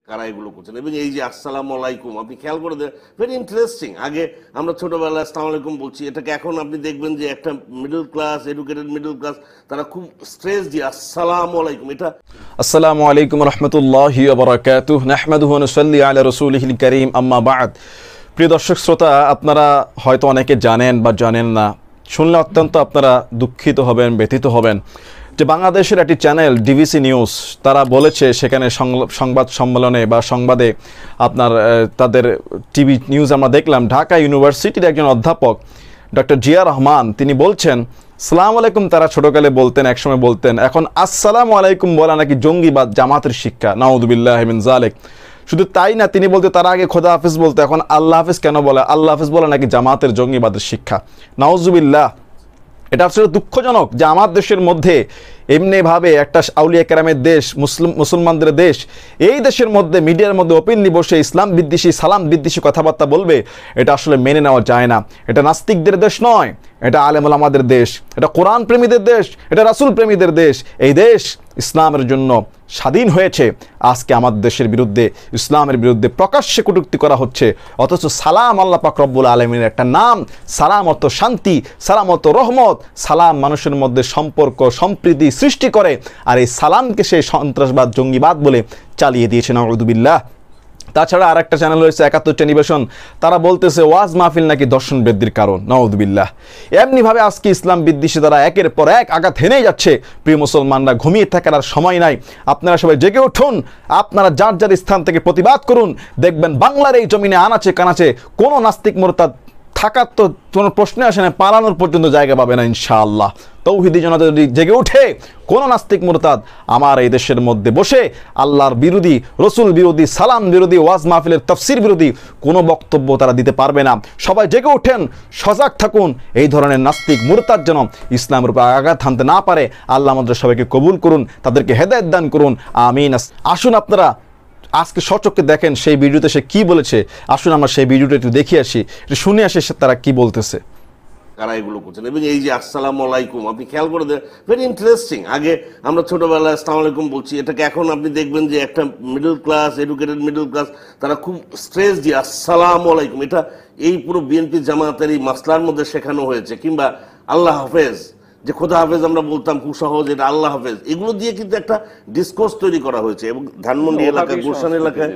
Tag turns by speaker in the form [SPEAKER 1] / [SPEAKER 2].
[SPEAKER 1] কারা এগুলো করছেন। এবং এই যে আসসালামু আলাইকুম, আপনি খেয়াল করে দেন, ভেরি ইন্টারেস্টিং। আগে আমরা ছোটবেলায় আসসালামু আলাইকুম বলছি, এটাকে এখন আপনি দেখবেন যে একটা middle class, educated middle class, তারা খুব স্ট্রেস দিয়ে আসসালামু আলাইকুম। এটা
[SPEAKER 2] আসসালামু আলাইকুম রহমতুল্লাহি ওয়া বারাকাতুহু নাহমাদুহু ওয়া নুসাল্লি আলা রাসূলিহিল কারীম আম্মা বা'দ। প্রিয় দর্শক শ্রোতা, আপনারা হয়তো অনেকে জানেন বা জানেন না, শুনলে অত্যন্ত আপনারা দুঃখিত হবেন, ব্যথিত হবেন যে বাংলাদেশের একটি চ্যানেল ডিবিসি নিউজ তারা বলেছে, সেখানে সংবাদ সম্মেলনে বা সংবাদে আপনার তাদের টিভি নিউজ আমরা দেখলাম, ঢাকা ইউনিভার্সিটির একজন অধ্যাপক ডক্টর জিয়া রহমান তিনি বলছেন সালামু আলাইকুম তারা ছোটকালে বলতেন, একসময় বলতেন, এখন আসসালামু আলাইকুম বলা নাকি জঙ্গিবাদ, জামাতের শিক্ষা। নাউযুবিল্লাহি মিন যালিক। শুধু তাই না, তিনি বলতে তার আগে খোদা হাফিজ বলতে, এখন আল্লাহ হাফিজ কেন বলে? আল্লাহ হাফিজ বলা নাকি জামাতের জঙ্গিবাদের শিক্ষা। নাউযুবিল্লাহ। এটা আসলে দুঃখজনক যে আমার দেশের মধ্যে এমনিভাবে একটা আউলিয়া কেরামের দেশ, মুসলমানদের দেশ, এই দেশের মধ্যে মিডিয়ার মধ্যে ওপেনলি বসে ইসলাম বিদ্বেষী, সালাম বিদ্বেষী কথাবার্তা বলবে, এটা আসলে মেনে নেওয়া যায় না। এটা নাস্তিকদের দেশ নয়, এটা আলেম ওলামাদের দেশ, এটা কোরআন প্রেমীদের দেশ, এটা রাসূল প্রেমীদের দেশ। এই দেশ ইসলামের জন্য স্বাধীন হয়েছে। আজকে আমাদের দেশের বিরুদ্ধে, ইসলামের বিরুদ্ধে প্রকাশ্যে কটূক্তি করা হচ্ছে, অথচ সালাম আল্লাহ পাক রব্বুল আলামিনের একটা নাম। সালাম অর্থ শান্তি, সালাম অর্থ রহমত, সালাম মানুষের মধ্যে সম্পর্ক সম্প্রীতি সৃষ্টি করে, আর এই সালামকে সে সন্ত্রাসবাদ, জঙ্গিবাদ বলে চালিয়ে দিয়েছে। নাউযুবিল্লাহ। তাছাড়া আর একটা চ্যানেল রয়েছে ৭১ টেলিভিশন, তারা বলতেছে ওয়াজ মাহফিল নাকি দর্শন বৃদ্ধির কারণ। নাউযুবিল্লাহ। এমনিভাবে আজকে ইসলাম বিদ্বেষী তারা একের পর এক আঘাত হেনেই যাচ্ছে। প্রিয় মুসলমানরা, ঘুমিয়ে থাকার আর সময় নাই, আপনারা সবাই জেগে উঠুন, আপনারা যার যার স্থান থেকে প্রতিবাদ করুন। দেখবেন বাংলার এই জমিনে আনাচে কানাচে কোনো নাস্তিক মোরতাদ থাকার তো কোনো প্রশ্নে আসে না, পালানোর পর্যন্ত জায়গা পাবে না ইনশাআল্লাহ। তৌহিদি জনতা যদি জেগে উঠে, কোনো নাস্তিক মুরতাদ আমার এই দেশের মধ্যে বসে আল্লাহর বিরোধী, রসুল বিরোধী, সালাম বিরোধী, ওয়াজ মাহফিলের তাফসির বিরোধী কোনো বক্তব্য তারা দিতে পারবে না। সবাই জেগে ওঠেন, সজাগ থাকুন, এই ধরনের নাস্তিক মুরতাদ যেন ইসলামের উপর আঘাত হানতে না পারে। আল্লাহ আমাদের সবাইকে কবুল করুন, তাদেরকে হেদায়েত দান করুন, আমিন। আসুন আপনারা আজকে সচক্ষে দেখেন সেই ভিডিওতে সে কি বলেছে। আসুন আমরা সেই ভিডিওটা একটু দেখে আসি, একটু শুনে আসি তারা কি বলতেছে।
[SPEAKER 1] কারা এগুলো করছেন। এবং এই যে আসসালামু আলাইকুম, আপনি খেয়াল করে দেন, ভেরি ইন্টারেস্টিং। আগে আমরা ছোটবেলায় আসসালামু আলাইকুম বলছি, এটাকে এখন আপনি দেখবেন যে একটা middle class, educated middle class, তারা খুব স্ট্রেস দিয়ে আসসালামু আলাইকুম। এটা এই পুরো বিএনপি জামাতের এই মাসলার মধ্যে শেখানো হয়েছে। কিংবা আল্লাহ হাফেজ, যে খোদা হাফেজ আমরা বলতাম খুব সহজ, এটা আল্লাহ হাফেজ, এগুলো দিয়ে কিন্তু একটা ডিসকোর্স তৈরি করা হয়েছে। এবং ধানমন্ডি এলাকায়, গুলশান এলাকায়